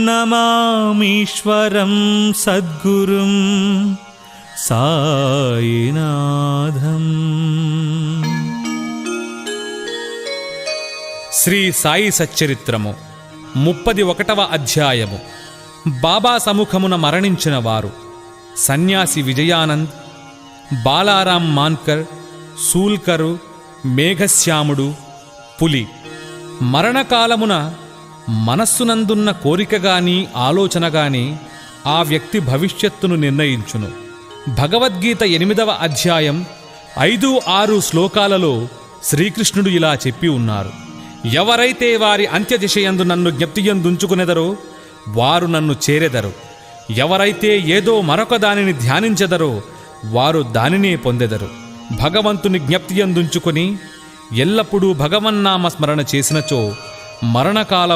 నమామీశ్వరం సద్గురుం సాయినాథం. శ్రీ సాయి సచ్చరిత్రము 31వ అధ్యాయము. బాబా సముఖమున మరణించిన వారు సన్యాసి విజయానంద్, బాలారాం మాన్కర్, సూల్కరు, మేఘశ్యాముడు, పులి. మరణకాలమున మనస్సునందున్న కోరికగాని ఆలోచనగాని ఆ వ్యక్తి భవిష్యత్తును నిర్ణయించును. భగవద్గీత 8వ అధ్యాయం 5-6 శ్లోకాలలో శ్రీకృష్ణుడు ఇలా చెప్పి ఉన్నారు: ఎవరైతే వారి అంత్యదిశయందు నన్ను జ్ఞప్తియందుంచుకునెదరో వారు నన్ను చేరెదరు. ఎవరైతే ఏదో మరొక దానిని ధ్యానించెదరో వారు దానినే పొందెదరు. భగవంతుని జ్ఞప్తియందుంచుకొని ఎల్లప్పుడూ భగవన్నామ స్మరణ చేసినచో మరణకాలం